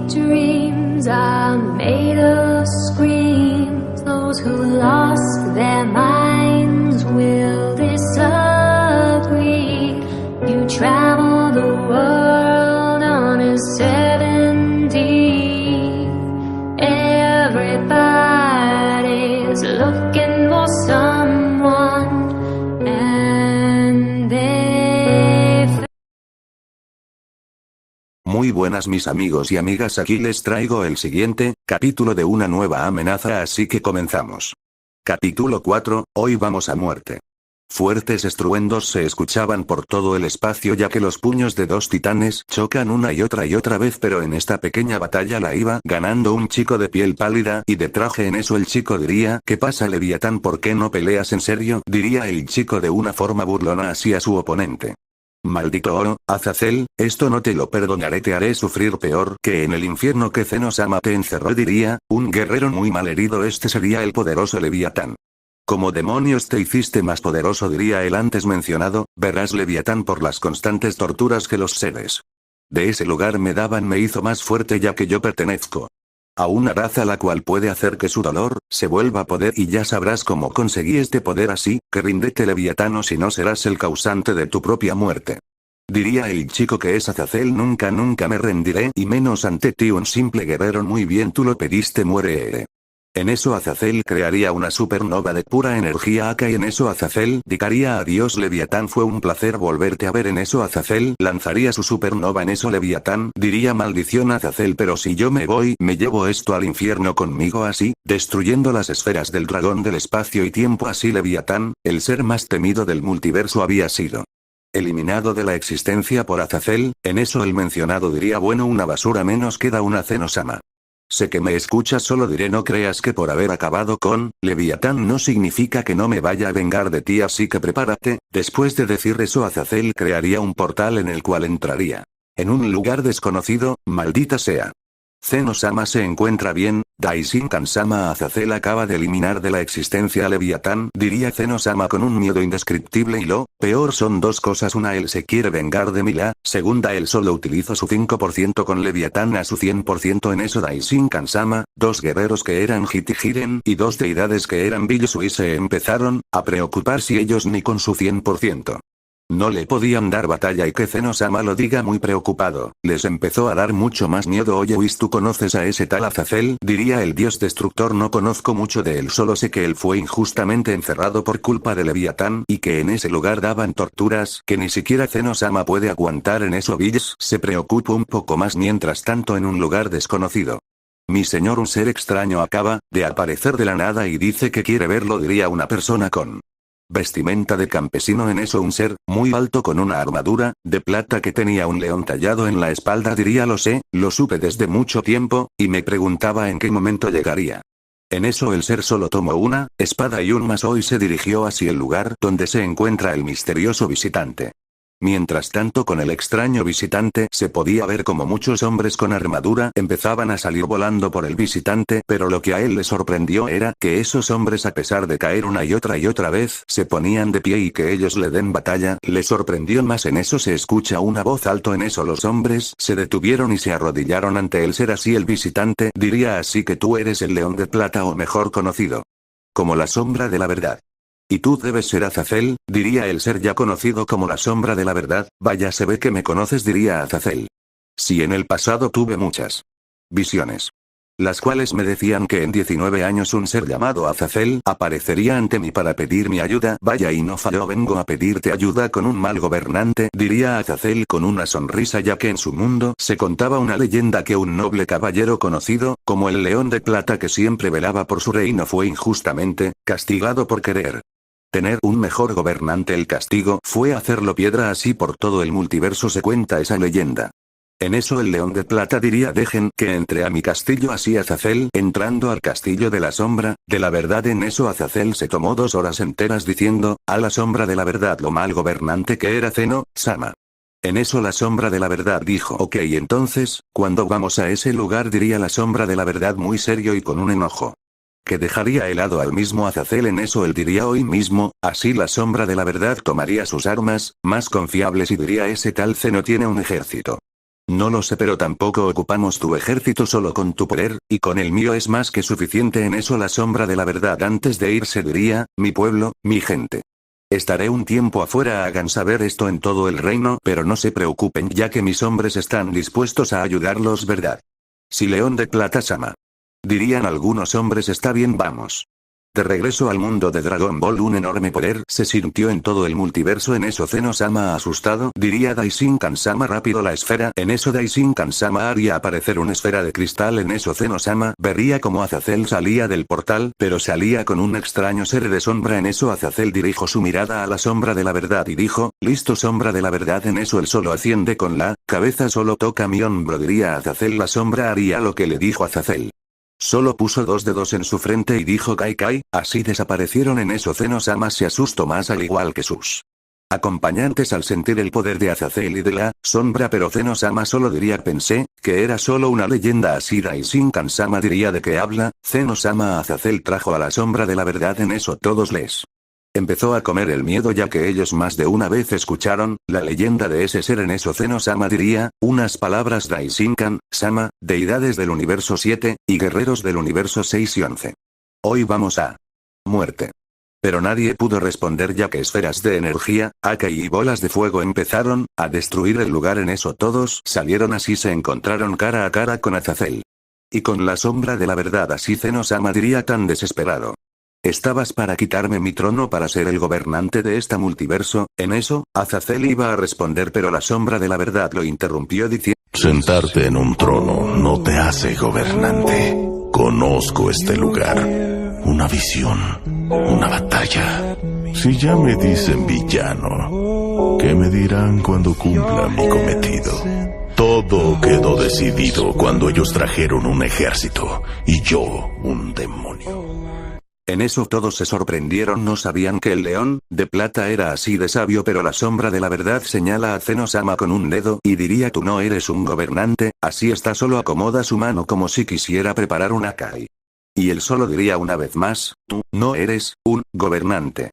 dreams are made of screams. Those who lost their minds will disagree. You travel the world on a 7D. Everybody's looking for someone, and they... Muy buenas mis amigos y amigas, aquí les traigo el siguiente capítulo de una nueva amenaza, así que comenzamos. Capítulo 4, hoy vamos a muerte. Fuertes estruendos se escuchaban por todo el espacio ya que los puños de dos titanes chocan una y otra vez, pero en esta pequeña batalla la iba ganando un chico de piel pálida y de traje. En eso el chico diría: ¿qué pasa, Leviatán? ¿Por qué no peleas en serio?, diría el chico de una forma burlona hacia su oponente. Maldito oro, Azazel, esto no te lo perdonaré, te haré sufrir peor que en el infierno que Zeno-sama te encerró, diría un guerrero muy malherido. Este sería el poderoso Leviatán. ¿Cómo demonios te hiciste más poderoso?, diría el antes mencionado. Verás, Leviatán, por las constantes torturas que los seres de ese lugar me daban me hizo más fuerte, ya que yo pertenezco a una raza la cual puede hacer que su dolor se vuelva poder, y ya sabrás cómo conseguí este poder, así que ríndete, Leviatán, o si no serás el causante de tu propia muerte. Diría el chico que es Azazel: nunca me rendiré, y menos ante ti, un simple guerrero. Muy bien, tú lo pediste, muere. En eso Azazel crearía una supernova de pura energía AK, y en eso Azazel diría: adiós, Leviatán, fue un placer volverte a ver. En eso Azazel lanzaría su supernova. En eso Leviatán diría: maldición, Azazel, pero si yo me voy, me llevo esto al infierno conmigo, así, destruyendo las esferas del dragón del espacio y tiempo. Así Leviatán, el ser más temido del multiverso, había sido eliminado de la existencia por Azazel. En eso el mencionado diría: bueno, una basura menos, queda una Zeno-sama. Sé que me escuchas, solo diré: no creas que por haber acabado con Leviatán no significa que no me vaya a vengar de ti, así que prepárate. Después de decir eso, Azazel crearía un portal en el cual entraría en un lugar desconocido. Maldita sea. Zeno-sama se encuentra bien. Daishin-kan-sama, Azazel acaba de eliminar de la existencia a Leviatán, diría Zeno-sama con un miedo indescriptible, y lo peor son dos cosas: una, él se quiere vengar de mí; la segunda, él solo utilizó su 5% con Leviatán a su 100%. En eso Daishin-kan-sama, dos guerreros que eran Hiti-Jiren y dos deidades que eran Billusui se empezaron a preocupar si ellos ni con su 100% no le podían dar batalla, y que Zeno-sama lo diga muy preocupado, les empezó a dar mucho más miedo. Oye Whis, ¿tú conoces a ese tal Azazel?, diría el dios destructor. No conozco mucho de él, solo sé que él fue injustamente encerrado por culpa de Leviatán, y que en ese lugar daban torturas que ni siquiera Zeno-sama puede aguantar. En eso Bills se preocupa un poco más. Mientras tanto, en un lugar desconocido, mi señor, un ser extraño acaba de aparecer de la nada y dice que quiere verlo, diría una persona con vestimenta de campesino. En eso un ser muy alto con una armadura de plata que tenía un león tallado en la espalda diría: lo sé, lo supe desde mucho tiempo, y me preguntaba en qué momento llegaría. En eso el ser solo tomó una espada y un mazo y se dirigió hacia el lugar donde se encuentra el misterioso visitante. Mientras tanto, con el extraño visitante se podía ver como muchos hombres con armadura empezaban a salir volando por el visitante, pero lo que a él le sorprendió era que esos hombres, a pesar de caer una y otra vez, se ponían de pie y que ellos le den batalla le sorprendió más. En eso se escucha una voz alto. En eso los hombres se detuvieron y se arrodillaron ante el ser. Así el visitante diría: así que tú eres el León de Plata, o mejor conocido como la Sombra de la Verdad. Y tú debes ser Azazel, diría el ser ya conocido como la Sombra de la Verdad. Vaya, se ve que me conoces, diría Azazel. Sí, en el pasado tuve muchas visiones, las cuales me decían que en 19 años un ser llamado Azazel aparecería ante mí para pedir mi ayuda. Vaya, y no falló, vengo a pedirte ayuda con un mal gobernante, diría Azazel con una sonrisa, ya que en su mundo se contaba una leyenda que un noble caballero conocido como el León de Plata, que siempre velaba por su reino, fue injustamente castigado por querer tener un mejor gobernante. El castigo fue hacerlo piedra. Así por todo el multiverso se cuenta esa leyenda. En eso el León de Plata diría: dejen que entre a mi castillo. Así Azazel entrando al castillo de la Sombra de la Verdad. En eso Azazel se tomó 2 horas enteras diciendo a la Sombra de la Verdad lo mal gobernante que era Zeno-sama. En eso la Sombra de la Verdad dijo: ok, entonces, ¿cuándo vamos a ese lugar?, diría la Sombra de la Verdad muy serio y con un enojo que dejaría helado al mismo Azazel. En eso él diría: hoy mismo. Así la Sombra de la Verdad tomaría sus armas más confiables y diría: ese tal Zeno tiene un ejército No lo sé, pero tampoco ocupamos tu ejército. Solo con tu poder, y con el mío es más que suficiente. En eso la sombra de la verdad antes de irse diría: mi pueblo, mi gente. Estaré un tiempo afuera, hagan saber esto en todo el reino, pero no se preocupen ya que mis hombres están dispuestos a ayudarlos, ¿verdad? Sí, León de Plata Sama. Dirían algunos hombres, está bien, vamos. De regreso al mundo de Dragon Ball, un enorme poder se sintió en todo el multiverso. En eso Zeno-sama asustado diría: Daishinkan-sama, rápido la esfera. En eso Daishinkan-sama haría aparecer una esfera de cristal. En eso Zeno-sama vería como Azazel salía del portal, pero salía con un extraño ser de sombra. En eso Azazel dirigió su mirada a la sombra de la verdad y dijo: listo, sombra de la verdad. En eso él solo asciende con la cabeza, solo toca mi hombro, diría Azazel. La sombra haría lo que le dijo Azazel. Solo puso 2 dedos en su frente y dijo Kai Kai, así desaparecieron. En eso Zeno-sama se asustó más, al igual que sus acompañantes, al sentir el poder de Azazel y de la sombra, pero Zeno-sama solo diría: pensé que era solo una leyenda. Así Daishinkan-sama diría: ¿de qué habla? Zeno-sama, Azazel trajo a la sombra de la verdad. En eso todos les empezó a comer el miedo, ya que ellos más de una vez escucharon la leyenda de ese ser. En eso Zeno-sama diría unas palabras: Daishinkan-sama, deidades del universo 7, y guerreros del universo 6 y 11. Hoy vamos a muerte. Pero nadie pudo responder, ya que esferas de energía, Akai y bolas de fuego empezaron a destruir el lugar. En eso todos salieron, así se encontraron cara a cara con Azazel y con la sombra de la verdad. Así Zeno-sama diría tan desesperado: ¿estabas para quitarme mi trono para ser el gobernante de este multiverso? En eso, Azazel iba a responder, pero la sombra de la verdad lo interrumpió diciendo: sentarte en un trono no te hace gobernante. Conozco este lugar. Una visión. Una batalla. Si ya me dicen villano, ¿qué me dirán cuando cumpla mi cometido? Todo quedó decidido cuando ellos trajeron un ejército y yo un demonio. En eso todos se sorprendieron, no sabían que el león de plata era así de sabio, pero la sombra de la verdad señala a Zeno-sama con un dedo y diría: tú no eres un gobernante. Así está, solo acomoda su mano como si quisiera preparar una Kai. Y él solo diría una vez más: tú no eres un gobernante.